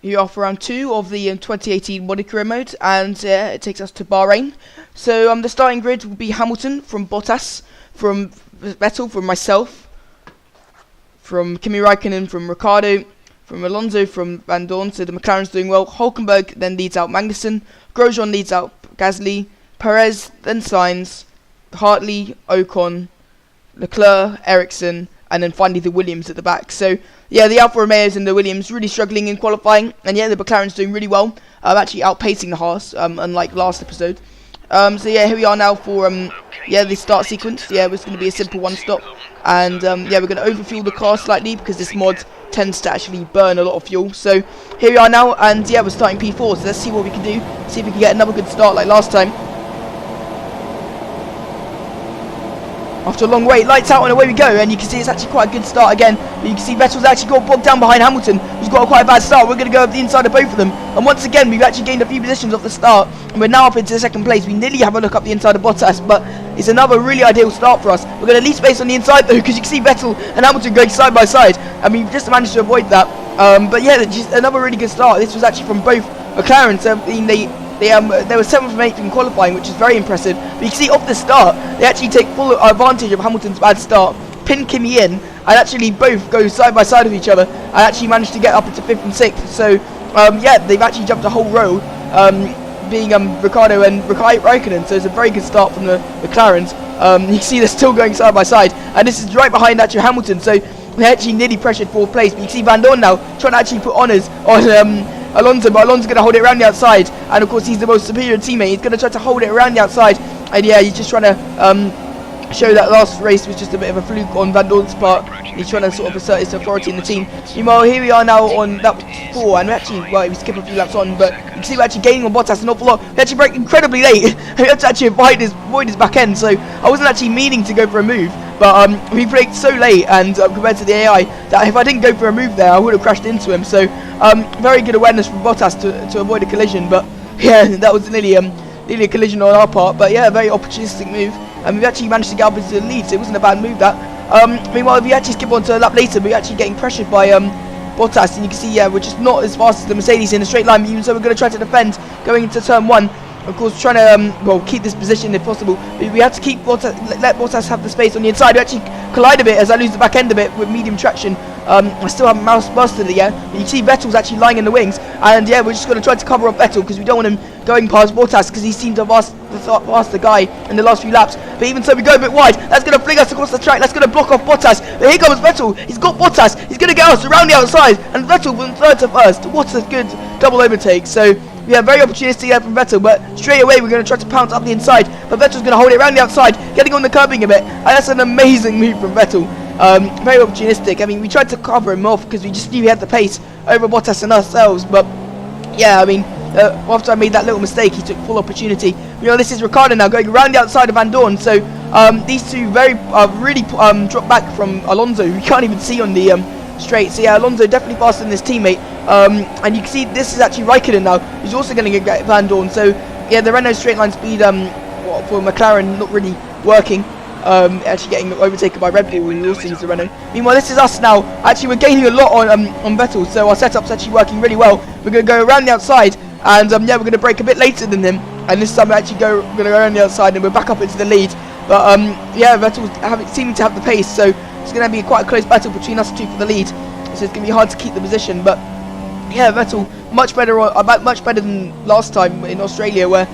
Here are for round 2 of the 2018 Monte Carlo mode, and it takes us to Bahrain. So the starting grid will be Hamilton from Bottas, from Vettel, from myself, from Kimi Räikkönen, from Ricciardo, from Alonso, from Van Dorn. So the McLaren's doing well. Hulkenberg then leads out Magnussen, Grosjean leads out Gasly, Perez then Sainz, Hartley, Ocon, Leclerc, Ericsson, and then finally the Williams at the back. So yeah, the Alfa Romeos and the Williams really struggling in qualifying, and yeah, the McLaren's doing really well, actually outpacing the Haas, unlike last episode. So yeah, here we are now for the start sequence. Yeah, it's going to be a simple one stop, and yeah, we're going to overfuel the car slightly because this mod tends to actually burn a lot of fuel. So here we are now, and yeah, we're starting P4, so let's see what we can do, see if we can get another good start like last time. After a long wait, lights out and away we go, and you can see it's actually quite a good start again. But you can see Vettel's actually got bogged down behind Hamilton, who's got quite a bad start. We're going to go up the inside of both of them, and once again we've actually gained a few positions off the start, and we're now up into the second place. We nearly have a look up the inside of Bottas, but it's another really ideal start for us. We're going to leave space on the inside though, because you can see Vettel and Hamilton going side by side, and we've just managed to avoid that. But yeah, just another really good start. This was actually from both McLaren, so they were 7th and 8th in qualifying, which is very impressive. But you can see off the start, they actually take full advantage of Hamilton's bad start, pin Kimi in, and actually both go side by side of each other, and actually managed to get up into 5th and 6th. So yeah, they've actually jumped a whole row, being Ricciardo and Räikkönen. So it's a very good start from the McLarens. You can see they're still going side by side, and this is right behind actually Hamilton. So they actually nearly pressured 4th place. But you can see Van Dorn now trying to actually put honours on Alonso, but Alonso's going to hold it around the outside, and of course he's the most superior teammate. He's going to try to hold it around the outside, and yeah, he's just trying to show that last race was just a bit of a fluke on Van Dorn's part. He's trying to sort of assert his authority in the team. Meanwhile, here we are now on lap 4, and we actually, well, we skip a few laps on, but you can see we're actually gaining on Bottas an awful lot. We actually brake incredibly late. We had to actually avoid his back end, so I wasn't actually meaning to go for a move, but we braked so late, and compared to the AI, that if I didn't go for a move there, I would have crashed into him. So very good awareness from Bottas to avoid a collision, but yeah, that was nearly a collision on our part. But yeah, a very opportunistic move, and we've actually managed to get up into the lead, so it wasn't a bad move that. Meanwhile, if we actually skip on to a lap later, we're actually getting pressured by Bottas, and you can see, yeah, we're just not as fast as the Mercedes in a straight line, even so we're going to try to defend going into turn 1. Of course, trying to keep this position if possible. But we have to keep let Bottas have the space on the inside. We actually collide a bit as I lose the back end a bit with medium traction. I still haven't mastered it yet. But you see Vettel's actually lying in the wings, and yeah, we're just going to try to cover up Vettel because we don't want him going past Bottas, because he seemed to have passed the guy in the last few laps. But even so, we go a bit wide. That's going to fling us across the track. That's going to block off Bottas. But here comes Vettel. He's got Bottas. He's going to get us around the outside, and Vettel from 3rd to 1st. What a good double overtake. So yeah, very opportunistic there from Vettel, but straight away we're going to try to pounce up the inside, but Vettel's going to hold it around the outside, getting on the curbing a bit, and that's an amazing move from Vettel. Very opportunistic. I mean, we tried to cover him off because we just knew he had the pace over Bottas and ourselves, but yeah, I mean, after I made that little mistake, he took full opportunity. You know, this is Ricciardo now going around the outside of Van Dorn, so these two really dropped back from Alonso, who you can't even see on the straight. So yeah, Alonso definitely faster than his teammate, and you can see this is actually Räikkönen now, who's also going to get Van Dorn. So yeah, the Renault straight line speed for McLaren not really working, actually getting overtaken by Red Bull, who also use the Renault. Meanwhile, this is us now. Actually, we're gaining a lot on Vettel, so our setup's actually working really well. We're going to go around the outside, and yeah, we're going to brake a bit later than him, and this time we're actually going to go around the outside, and we're back up into the lead. But yeah, Vettel's seeming to have the pace, so it's going to be quite a close battle between us two for the lead. So it's going to be hard to keep the position, but yeah, Vettel much better than last time in Australia, where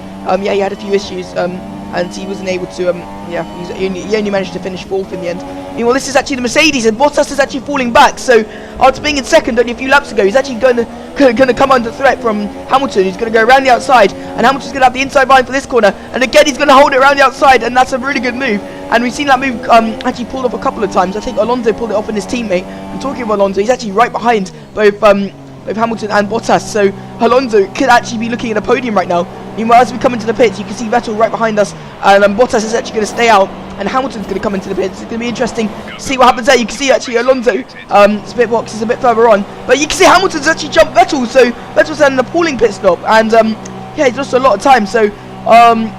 yeah, he had a few issues, and he wasn't able to yeah, he only managed to finish 4th in the end. Meanwhile, this is actually the Mercedes, and Bottas is actually falling back. So after being in 2nd only a few laps ago, he's actually going to come under threat from Hamilton. He's going to go around the outside, and Hamilton's going to have the inside line for this corner, and again he's going to hold it around the outside, and that's a really good move. And we've seen that move actually pulled off a couple of times. I think Alonso pulled it off in his teammate. And talking of Alonso, he's actually right behind both Hamilton and Bottas, so Alonso could actually be looking at a podium right now. Meanwhile, as we come into the pits, you can see Vettel right behind us, and Bottas is actually going to stay out, and Hamilton's going to come into the pits. It's going to be interesting to see what happens there. You can see actually Alonso, his pit box is a bit further on, but you can see Hamilton's actually jumped Vettel, so Vettel's had an appalling pit stop, and yeah, he's lost a lot of time. So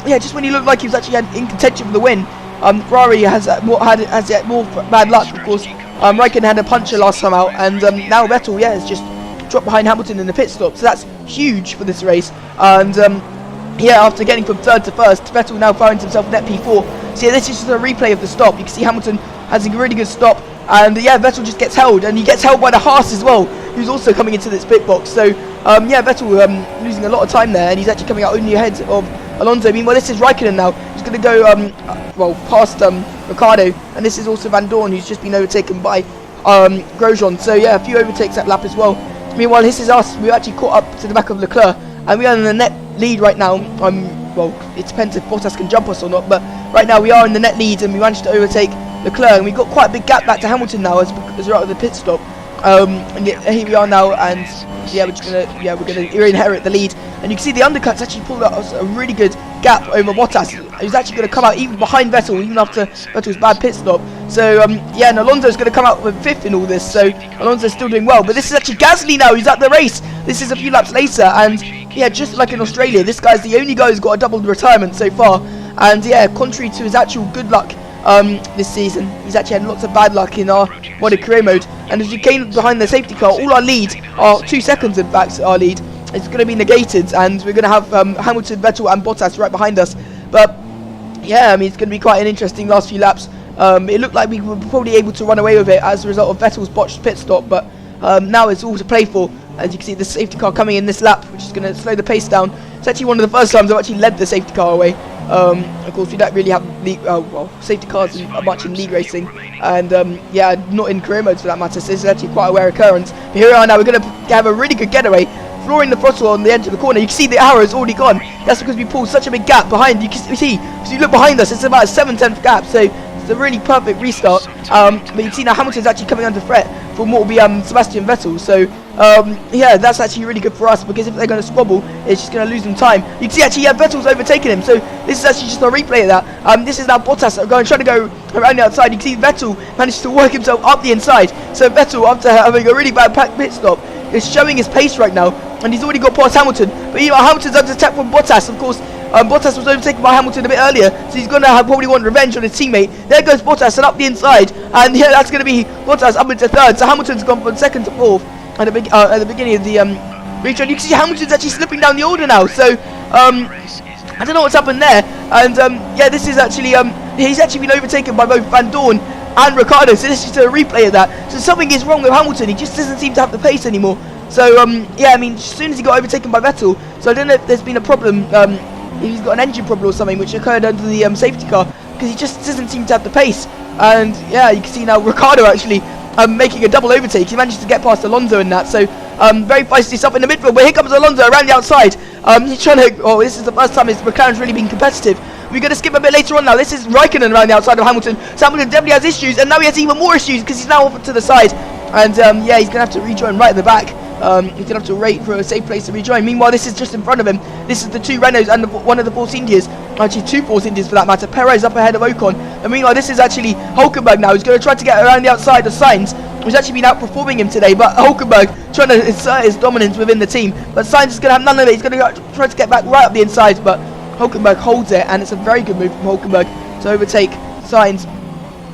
yeah, just when he looked like he was actually in contention for the win, Ferrari has more bad luck, of course. Raikkonen had a puncher last time out, and now Vettel, yeah, is just drop behind Hamilton in the pit stop. So that's huge for this race. And yeah, after getting from 3rd to 1st, Vettel now finds himself net P4. So yeah, this is just a replay of the stop. You can see Hamilton has a really good stop, and yeah, Vettel just gets held, and he gets held by the Haas as well, who's also coming into this pit box. So yeah, Vettel losing a lot of time there, and he's actually coming out only ahead of Alonso. Meanwhile, this is Raikkonen now. He's going to go well past Ricciardo, and this is also Van Dorn, who's just been overtaken by Grosjean. So yeah, a few overtakes that lap as well. Meanwhile, this is us. We actually caught up to the back of Leclerc, and we are in the net lead right now. Well, it depends if Bottas can jump us or not, but right now we are in the net lead, and we managed to overtake Leclerc, and we've got quite a big gap back to Hamilton now as we're out of the pit stop. And yeah, here we are now, and yeah, we're inherit the lead, and you can see the undercuts actually pulled out a really good gap over Bottas. He's actually going to come out even behind Vettel, even after Vettel's bad pit stop. So yeah, and Alonso's going to come out with 5th in all this, so Alonso's still doing well. But this is actually Gasly now, who's at the race. This is a few laps later, and yeah, just like in Australia, this guy's the only guy who's got a double retirement so far. And yeah, contrary to his actual good luck this season, he's actually had lots of bad luck in our modded career mode. And as you came behind the safety car, all our lead, our 2 seconds in fact, our lead, is going to be negated, and we're going to have Hamilton, Vettel and Bottas right behind us. But yeah, I mean, it's going to be quite an interesting last few laps. It looked like we were probably able to run away with it as a result of Vettel's botched pit stop, but now it's all to play for. As you can see, the safety car coming in this lap, which is going to slow the pace down. It's actually one of the first times I've actually led the safety car away. Of course, we don't really have safety cars much in league racing, and yeah, not in career modes for that matter. So this is actually quite a rare occurrence. But here we are now. We're going to have a really good getaway, flooring the throttle on the edge of the corner. You can see the arrow is already gone. That's because we pulled such a big gap behind. You can see, if you look behind us, it's about a 7/10 gap. So it's a really perfect restart. But you can see now Hamilton's actually coming under threat from what will be Sebastian Vettel. So yeah, that's actually really good for us, because if they're going to squabble, it's just going to lose them time. You can see actually, yeah, Vettel's overtaken him. So this is actually just a replay of that. This is now Bottas trying to go around the outside. You can see Vettel managed to work himself up the inside. So Vettel, after having a really bad pit stop, is showing his pace right now, and he's already got past Hamilton. But you know, Hamilton's under attack from Bottas. Of course, Bottas was overtaken by Hamilton a bit earlier, so he's going to probably want revenge on his teammate. There goes Bottas, and up the inside, and yeah, that's going to be Bottas up into 3rd. So Hamilton's gone from 2nd to 4th at the beginning of the race. You can see Hamilton's actually slipping down the order now. So I don't know what's happened there. And yeah, this is actually he's actually been overtaken by both Van Dorn and Ricciardo. So this is just a replay of that. So something is wrong with Hamilton. He just doesn't seem to have the pace anymore. So yeah, I mean, as soon as he got overtaken by Vettel, so I don't know if there's been a problem. He's got an engine problem or something, which occurred under the safety car, because he just doesn't seem to have the pace. And yeah, you can see now Ricciardo actually making a double overtake. He managed to get past Alonso in that. So very feisty stuff in the midfield. But here comes Alonso around the outside. He's trying to. Oh, this is the first time his McLaren's really been competitive. We're going to skip a bit later on now. This is Raikkonen around the outside of Hamilton. So Hamilton definitely has issues, and now he has even more issues because he's now off to the side. And yeah, he's going to have to rejoin right at the back. He's going to have to wait for a safe place to rejoin. Meanwhile, this is just in front of him. This is the 2 Renaults and one of the Force Indias. Actually, 2 Force Indias for that matter. Perez up ahead of Ocon. And meanwhile, this is actually Hulkenberg now. He's going to try to get around the outside of Sainz, who's actually been outperforming him today. But Hulkenberg trying to assert his dominance within the team. But Sainz is going to have none of it. He's going to try to get back right up the inside. But Hulkenberg holds it, and it's a very good move from Hulkenberg to overtake Sainz.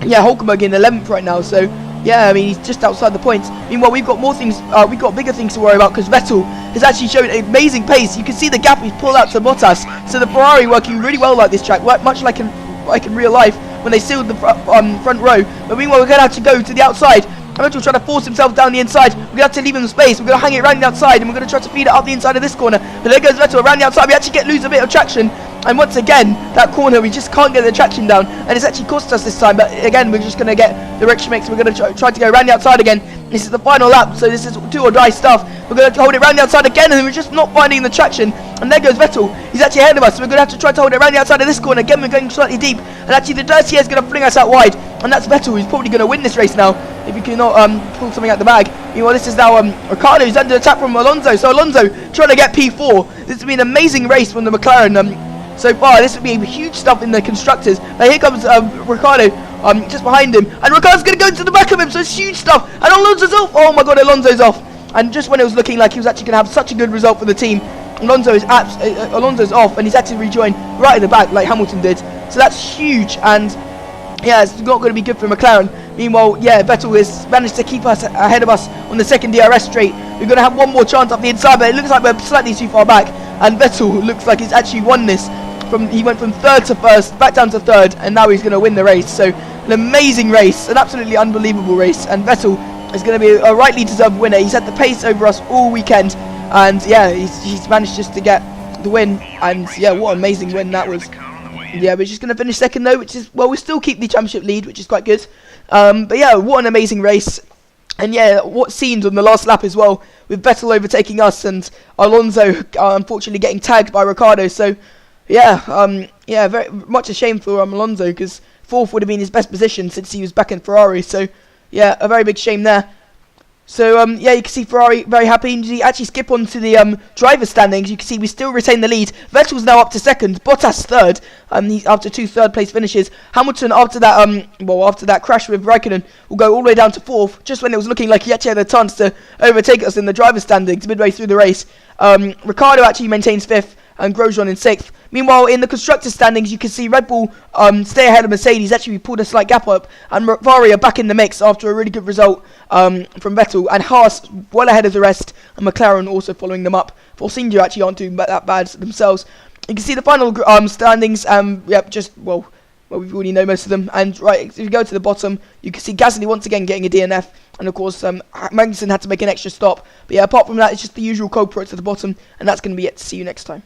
Yeah, Hulkenberg in 11th right now. So yeah, I mean, he's just outside the points. Meanwhile, we've got more things, we've got bigger things to worry about, because Vettel has actually shown amazing pace. You can see the gap he's pulled out to Bottas. So the Ferrari working really well like this track, much like in real life when they sealed the front row. But meanwhile, we're going to have to go to the outside. Vettel trying to force himself down the inside. We're going to have to leave him space. We're going to hang it around the outside, and we're going to try to feed it up the inside of this corner. But there goes Vettel around the outside. We actually lose a bit of traction. And once again, that corner, we just can't get the traction down. And it's actually cost us this time. But again, we're just going to get the direction mix. We're going to try to go around the outside again. This is the final lap, so this is do or die stuff. We're going to hold it around the outside again, and we're just not finding the traction. And there goes Vettel. He's actually ahead of us, so we're going to have to try to hold it around the outside of this corner. Again, we're going slightly deep. And actually, the Dirty Air is going to fling us out wide. And that's Vettel, who's probably going to win this race now, if he cannot pull something out the bag. Meanwhile, this is now Ricciardo, who's under attack from Alonso. So Alonso trying to get P4. This has been an amazing race from the McLaren so far. This would be huge stuff in the constructors. But here comes Ricciardo just behind him, and Ricciardo's going to go into the back of him, so it's huge stuff. And Alonso's off. Oh my god, Alonso's off. And just when it was looking like he was actually going to have such a good result for the team, Alonso's off, and he's actually rejoined right in the back like Hamilton did. So that's huge, and yeah, it's not going to be good for McLaren. Meanwhile, yeah, Vettel has managed to keep us ahead of us on the second DRS straight. We're going to have one more chance up the inside, but it looks like we're slightly too far back. And Vettel looks like he's actually won this. He went from 3rd to 1st, back down to 3rd, and now he's going to win the race. So an amazing race, an absolutely unbelievable race, and Vettel is going to be a rightly deserved winner. He's had the pace over us all weekend, and yeah, he's managed just to get the win. And yeah, what an amazing win that was. Yeah, we're just going to finish 2nd though, which is, well, we still keep the championship lead, which is quite good. But yeah, what an amazing race. And yeah, what scenes on the last lap as well, with Vettel overtaking us and Alonso unfortunately getting tagged by Ricciardo. So yeah, yeah, very much a shame for Alonso, because 4th would have been his best position since he was back in Ferrari. So yeah, a very big shame there. So yeah, you can see Ferrari very happy. And you actually skip on to the driver standings. You can see we still retain the lead. Vettel's now up to 2nd. Bottas 3rd. He's after 2 third-place finishes. Hamilton, after that after that crash with Raikkonen, will go all the way down to 4th. Just when it was looking like he actually had a chance to overtake us in the driver standings midway through the race. Ricciardo actually maintains 5th. And Grosjean in 6th. Meanwhile, in the constructors' standings, you can see Red Bull stay ahead of Mercedes. Actually, we pulled a slight gap up, and Ferrari are back in the mix after a really good result from Vettel. And Haas well ahead of the rest, and McLaren also following them up. Force India actually aren't doing that bad themselves. You can see the final standings. Yep, just well, we already know most of them. And right, if you go to the bottom, you can see Gasly once again getting a DNF. And of course, Magnussen had to make an extra stop. But yeah, apart from that, it's just the usual culprits at the bottom. And that's going to be it. See you next time.